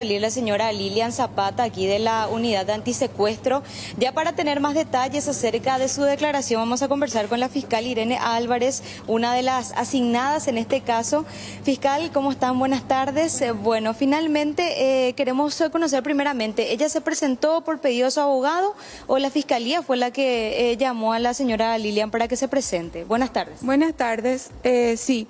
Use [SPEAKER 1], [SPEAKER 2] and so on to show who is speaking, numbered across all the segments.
[SPEAKER 1] La señora Lilian Zapata, aquí de la unidad de antisecuestro. Ya para tener más detalles acerca de su declaración, vamos a conversar con la fiscal Irene Álvarez, una de las asignadas en este caso. Fiscal, ¿cómo están? Buenas tardes. Bueno, finalmente queremos conocer primeramente, ¿ella se presentó por pedido de su abogado o la fiscalía fue la que llamó a la señora Lilian para que se presente? Buenas tardes.
[SPEAKER 2] Buenas tardes. Sí.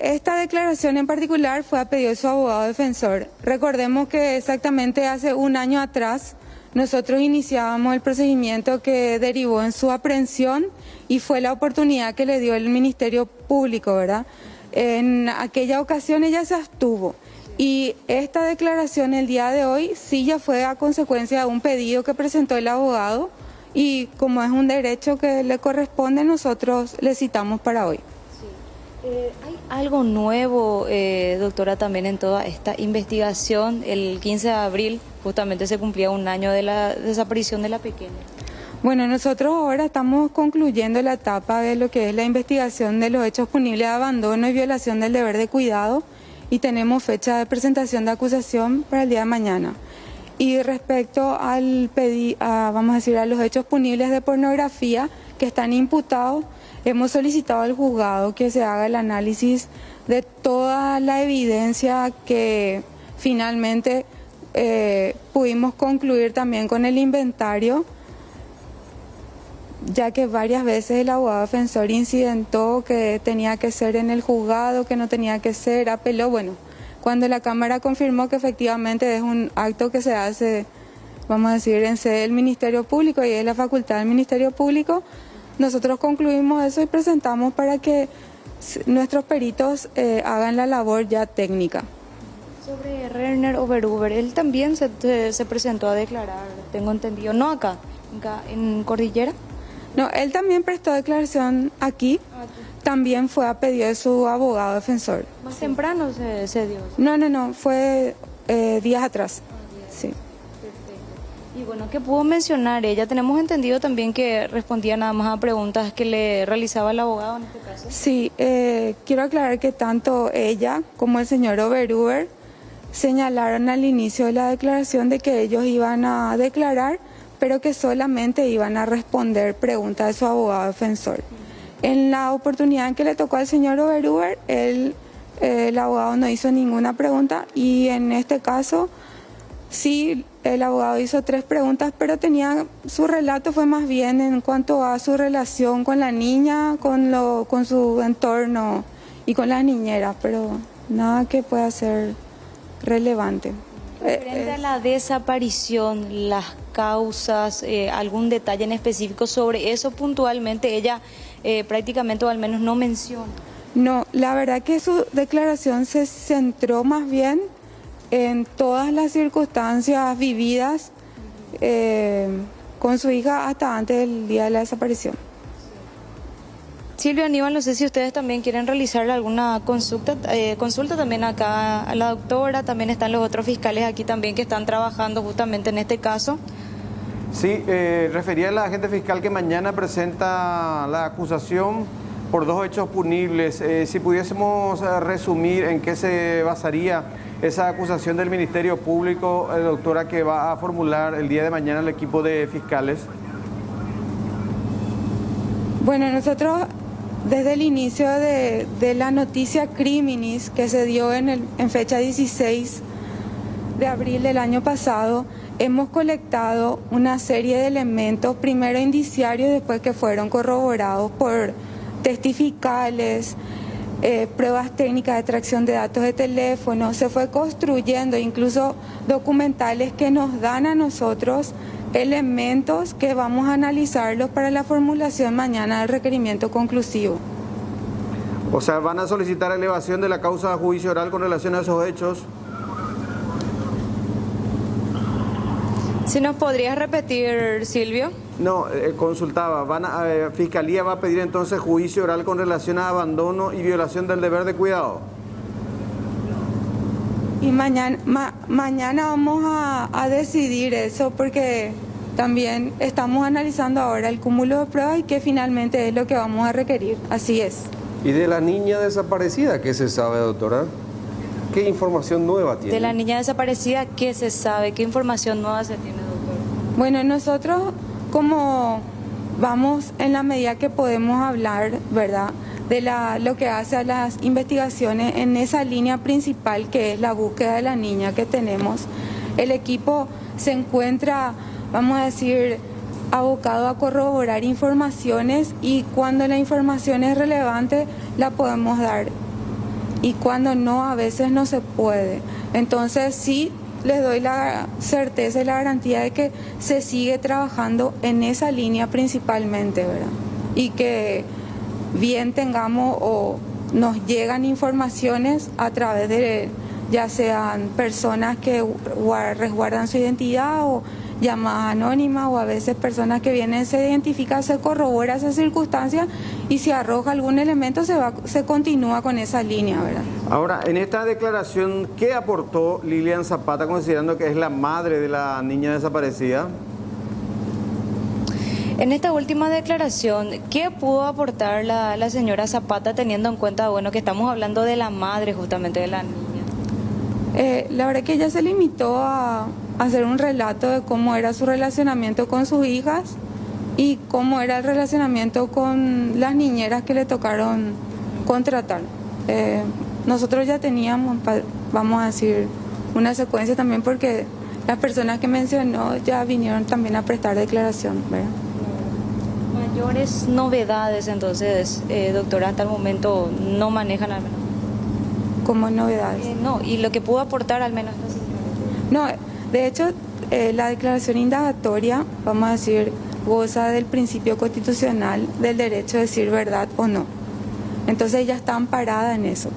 [SPEAKER 2] Esta declaración en particular fue a pedido de su abogado defensor. Recordemos que exactamente hace un año atrás nosotros iniciábamos el procedimiento que derivó en su aprehensión y fue la oportunidad que le dio el Ministerio Público, ¿verdad? En aquella ocasión ella se abstuvo y esta declaración el día de hoy sí ya fue a consecuencia de un pedido que presentó el abogado y como es un derecho que le corresponde, nosotros le citamos para hoy.
[SPEAKER 1] ¿Hay algo nuevo, doctora, también en toda esta investigación? El 15 de abril justamente se cumplía un año de la desaparición de la pequeña.
[SPEAKER 2] Bueno, nosotros ahora estamos concluyendo la etapa de lo que es la investigación de los hechos punibles de abandono y violación del deber de cuidado y tenemos fecha de presentación de acusación para el día de mañana. Y respecto a los hechos punibles de pornografía que están imputados, hemos solicitado al juzgado que se haga el análisis de toda la evidencia que finalmente pudimos concluir también con el inventario, ya que varias veces el abogado defensor incidentó que tenía que ser en el juzgado, que no tenía que ser, apeló. Bueno, cuando la Cámara confirmó que efectivamente es un acto que se hace, vamos a decir, en sede del Ministerio Público y es la facultad del Ministerio Público, nosotros concluimos eso y presentamos para que nuestros peritos hagan la labor ya técnica.
[SPEAKER 1] Sobre Werner Oberhuber, él también se presentó a declarar, tengo entendido, no acá en Cordillera.
[SPEAKER 2] No, él también prestó declaración aquí, también fue a pedido de su abogado defensor.
[SPEAKER 1] ¿Más temprano se dio?
[SPEAKER 2] No, fue días atrás, sí.
[SPEAKER 1] Y bueno, ¿qué pudo mencionar ella? Tenemos entendido también que respondía nada más a preguntas que le realizaba el abogado en este caso.
[SPEAKER 2] Sí, quiero aclarar que tanto ella como el señor Oberhuber señalaron al inicio de la declaración de que ellos iban a declarar, pero que solamente iban a responder preguntas de su abogado defensor. En la oportunidad en que le tocó al señor Oberhuber, el abogado no hizo ninguna pregunta y en este caso sí, el abogado hizo 3 preguntas, pero su relato fue más bien en cuanto a su relación con la niña, con su entorno y con las niñeras, pero nada que pueda ser relevante.
[SPEAKER 1] Frente a la desaparición, las causas, algún detalle en específico sobre eso puntualmente, ella prácticamente o al menos no menciona.
[SPEAKER 2] No, la verdad que su declaración se centró más bien en todas las circunstancias vividas con su hija hasta antes del día de la desaparición.
[SPEAKER 1] Silvia, Aníbal, no sé si ustedes también quieren realizar alguna consulta también acá a la doctora, también están los otros fiscales aquí también que están trabajando justamente en este caso.
[SPEAKER 3] Sí, refería a la agente fiscal que mañana presenta la acusación por 2 hechos punibles. Si pudiésemos resumir en qué se basaría esa acusación del Ministerio Público, doctora, que va a formular el día de mañana el equipo de fiscales.
[SPEAKER 2] Bueno, nosotros desde el inicio de la noticia criminis que se dio en fecha 16 de abril del año pasado, hemos colectado una serie de elementos, primero indiciarios, después que fueron corroborados por testificales, pruebas técnicas de extracción de datos de teléfono. Se fue construyendo incluso documentales que nos dan a nosotros elementos que vamos a analizarlos para la formulación mañana del requerimiento conclusivo.
[SPEAKER 3] O sea, ¿van a solicitar elevación de la causa de juicio oral con relación a esos hechos?
[SPEAKER 1] Si nos podrías repetir, Silvio.
[SPEAKER 3] No, consultaba, Fiscalía va a pedir entonces juicio oral con relación a abandono y violación del deber de cuidado.
[SPEAKER 2] Y mañana vamos a decidir eso porque también estamos analizando ahora el cúmulo de pruebas y que finalmente es lo que vamos a requerir. Así es.
[SPEAKER 4] ¿Y de la niña desaparecida qué se sabe, doctora? ¿Qué información nueva tiene?
[SPEAKER 1] De la niña desaparecida, ¿qué se sabe? ¿Qué información nueva se tiene, doctor?
[SPEAKER 2] Bueno, nosotros como vamos en la medida que podemos hablar, ¿verdad?, de lo que hace a las investigaciones en esa línea principal que es la búsqueda de la niña que tenemos. El equipo se encuentra, vamos a decir, abocado a corroborar informaciones y cuando la información es relevante la podemos dar y cuando no, a veces no se puede. Entonces sí les doy la certeza y la garantía de que se sigue trabajando en esa línea principalmente, ¿verdad? Y que bien tengamos o nos llegan informaciones a través de ya sean personas que resguardan su identidad o llamadas anónimas o a veces personas que vienen, se identifican, se corrobora esa circunstancia y si arroja algún elemento se continúa con esa línea, ¿verdad?
[SPEAKER 3] Ahora, en esta declaración, ¿qué aportó Lilian Zapata considerando que es la madre de la niña desaparecida?
[SPEAKER 1] En esta última declaración, ¿qué pudo aportar la señora Zapata teniendo en cuenta, bueno, que estamos hablando de la madre justamente de la niña?
[SPEAKER 2] La verdad que ella se limitó a hacer un relato de cómo era su relacionamiento con sus hijas y cómo era el relacionamiento con las niñeras que le tocaron contratar. Nosotros ya teníamos, vamos a decir, una secuencia también porque las personas que mencionó ya vinieron también a prestar declaración, ¿verdad?
[SPEAKER 1] Mayores novedades, entonces, doctora, hasta el momento no manejan al menos.
[SPEAKER 2] Como novedades.
[SPEAKER 1] No, y lo que pudo aportar al menos esta señora.
[SPEAKER 2] No, de hecho, la declaración indagatoria, vamos a decir, goza del principio constitucional del derecho a decir verdad o no. Entonces ella está amparada en eso.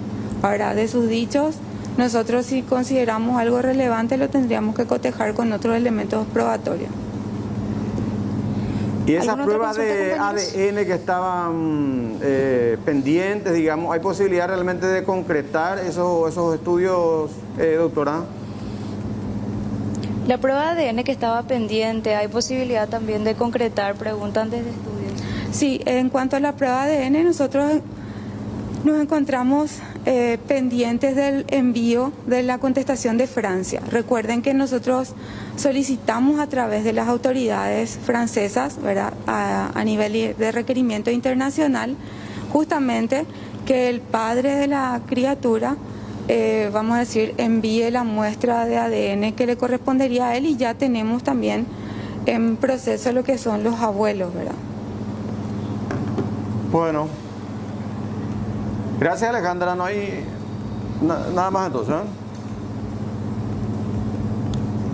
[SPEAKER 2] Ahora, de sus dichos, nosotros si consideramos algo relevante lo tendríamos que cotejar con otros elementos probatorios.
[SPEAKER 3] Y esas
[SPEAKER 1] ¿Alguna
[SPEAKER 3] pruebas
[SPEAKER 1] otra
[SPEAKER 3] de
[SPEAKER 1] consulta, compañeros?
[SPEAKER 3] ADN que estaban pendientes, digamos, ¿hay posibilidad realmente de concretar esos estudios, doctora?
[SPEAKER 1] La prueba de ADN que estaba pendiente, ¿hay posibilidad también de concretar? Preguntan desde estudios.
[SPEAKER 2] Sí, en cuanto a la prueba de ADN, nosotros nos encontramos pendientes del envío de la contestación de Francia. Recuerden que nosotros solicitamos a través de las autoridades francesas, ¿verdad?, a nivel de requerimiento internacional, justamente que el padre de la criatura, vamos a decir, envíe la muestra de ADN que le correspondería a él y ya tenemos también en proceso lo que son los abuelos, ¿verdad?
[SPEAKER 3] Bueno. Gracias, Alejandra. No hay nada más entonces, ¿eh?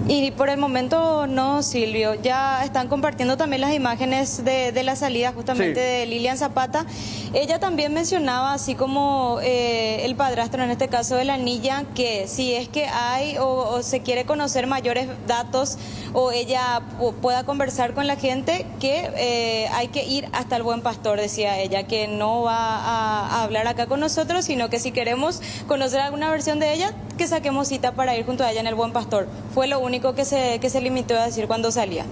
[SPEAKER 1] Y por el momento no, Silvio. Ya están compartiendo también las imágenes de la salida justamente de Lilian Zapata. Ella también mencionaba, así como el padrastro, en este caso de la niña, que si es que hay o se quiere conocer mayores datos o ella pueda conversar con la gente, que hay que ir hasta el Buen Pastor, decía ella, que no va a hablar acá con nosotros, sino que si queremos conocer alguna versión de ella, que saquemos cita para ir junto a ella en el Buen Pastor. Fue lo único que se limitó a decir cuando salía.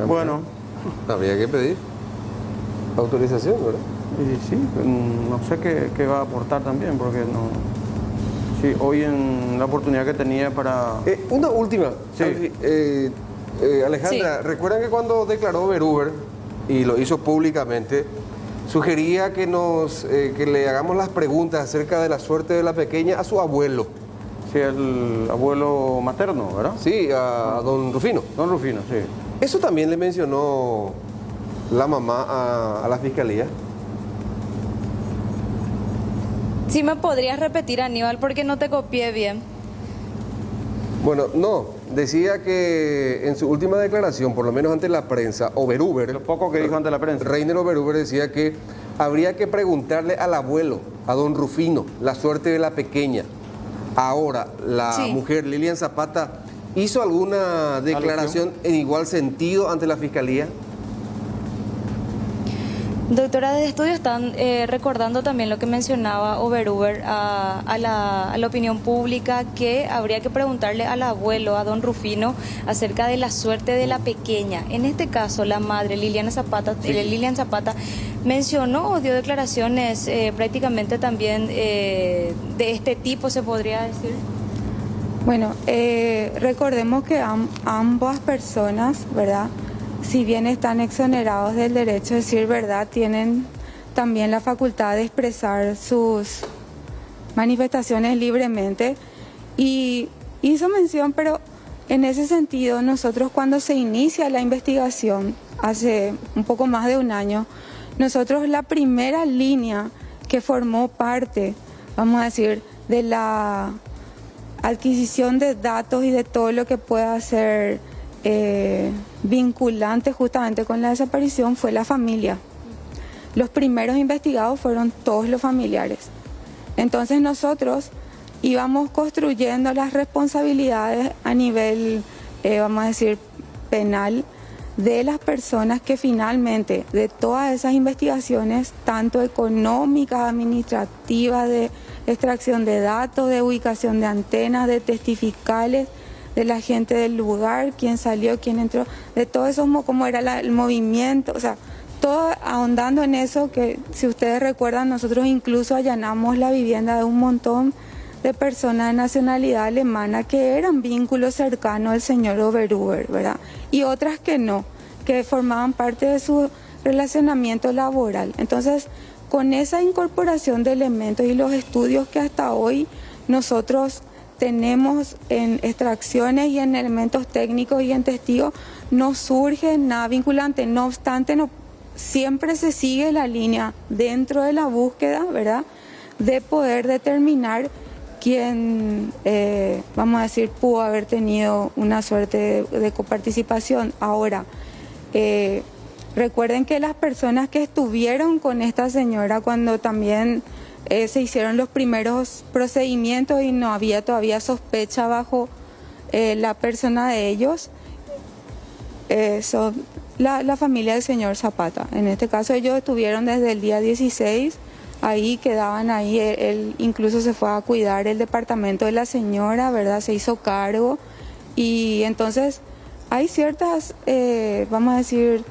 [SPEAKER 3] Bueno.
[SPEAKER 4] Habría que pedir autorización, ¿verdad?
[SPEAKER 3] Y sí, no sé qué va a aportar también, porque no... Sí, hoy en la oportunidad que tenía para...
[SPEAKER 4] Una última.
[SPEAKER 3] Sí.
[SPEAKER 4] Alejandra,
[SPEAKER 1] Sí.
[SPEAKER 4] ¿recuerdan que cuando declaró Berúber, y lo hizo públicamente, sugería que que le hagamos las preguntas acerca de la suerte de la pequeña a su abuelo?
[SPEAKER 3] Sí, el abuelo materno, ¿verdad?
[SPEAKER 4] Sí, a don Rufino.
[SPEAKER 3] Don Rufino, sí.
[SPEAKER 4] ¿Eso también le mencionó la mamá a la fiscalía?
[SPEAKER 1] Sí, me podrías repetir, Aníbal, porque no te copié bien.
[SPEAKER 4] Bueno, no. Decía que en su última declaración, por lo menos ante la prensa, Oberhuber,
[SPEAKER 3] Lo poco que dijo ante la prensa.
[SPEAKER 4] Reiner Oberhuber decía que habría que preguntarle al abuelo, a don Rufino, la suerte de la pequeña. Ahora, la
[SPEAKER 1] Sí.
[SPEAKER 4] mujer Lilian Zapata, ¿hizo alguna declaración en igual sentido ante la fiscalía?
[SPEAKER 1] Doctora, de estudio están recordando también lo que mencionaba Oberhuber a la opinión pública, que habría que preguntarle al abuelo, a don Rufino, acerca de la suerte de la pequeña. En este caso, la madre, Lilian Zapata, mencionó o dio declaraciones prácticamente también de este tipo, se podría decir.
[SPEAKER 2] Bueno, recordemos que ambas personas, ¿verdad?, si bien están exonerados del derecho a decir verdad, tienen también la facultad de expresar sus manifestaciones libremente. Y hizo mención, pero en ese sentido, nosotros cuando se inicia la investigación, hace un poco más de un año, nosotros la primera línea que formó parte, vamos a decir, de la adquisición de datos y de todo lo que pueda ser vinculante justamente con la desaparición fue la familia. Los primeros investigados fueron todos los familiares. Entonces nosotros íbamos construyendo las responsabilidades a nivel, vamos a decir, penal, de las personas que finalmente, de todas esas investigaciones, tanto económicas, administrativas, de extracción de datos, de ubicación de antenas, de testificales, de la gente del lugar, quién salió, quién entró, de todo eso, cómo era el movimiento, o sea, todo ahondando en eso, que si ustedes recuerdan, nosotros incluso allanamos la vivienda de un montón de personas de nacionalidad alemana que eran vínculos cercanos al señor Oberhuber, ¿verdad? Y otras que no, que formaban parte de su relacionamiento laboral. Entonces, con esa incorporación de elementos y los estudios que hasta hoy nosotros tenemos en extracciones y en elementos técnicos y en testigos, no surge nada vinculante. No obstante, siempre se sigue la línea dentro de la búsqueda, ¿verdad?, de poder determinar quién, vamos a decir, pudo haber tenido una suerte de coparticipación. Ahora, recuerden que las personas que estuvieron con esta señora cuando también se hicieron los primeros procedimientos y no había todavía sospecha bajo la persona de ellos, son la familia del señor Zapata. En este caso ellos estuvieron desde el día 16, ahí quedaban ahí, él incluso se fue a cuidar el departamento de la señora, ¿verdad?, se hizo cargo, y entonces hay ciertas, vamos a decir,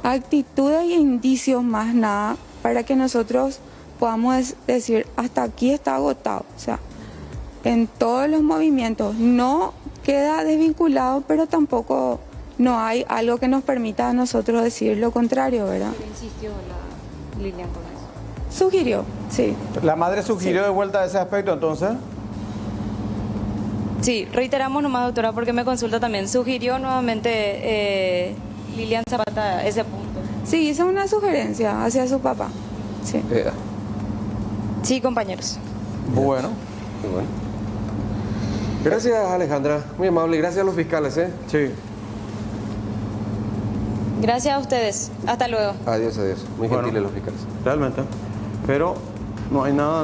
[SPEAKER 2] actitudes e indicios más nada para que nosotros podamos decir, hasta aquí está agotado. O sea, en todos los movimientos no queda desvinculado, pero tampoco no hay algo que nos permita a nosotros decir lo contrario, ¿verdad?
[SPEAKER 1] Insistió la Lilian con eso.
[SPEAKER 2] Sugirió, sí.
[SPEAKER 3] ¿La madre sugirió de vuelta ese aspecto entonces?
[SPEAKER 1] Sí, reiteramos nomás, doctora, porque me consulta también. Sugirió nuevamente Lilian Zapata ese punto.
[SPEAKER 2] Sí, hizo una sugerencia hacia su papá. Sí.
[SPEAKER 1] Sí, compañeros.
[SPEAKER 3] Bueno.
[SPEAKER 4] Muy bueno. Gracias, Alejandra. Muy amable. Gracias a los fiscales, ¿eh?
[SPEAKER 3] Sí.
[SPEAKER 1] Gracias a ustedes. Hasta luego.
[SPEAKER 4] Adiós, adiós. Muy
[SPEAKER 3] Bueno.
[SPEAKER 4] gentiles los fiscales.
[SPEAKER 3] Realmente. Pero no hay nada.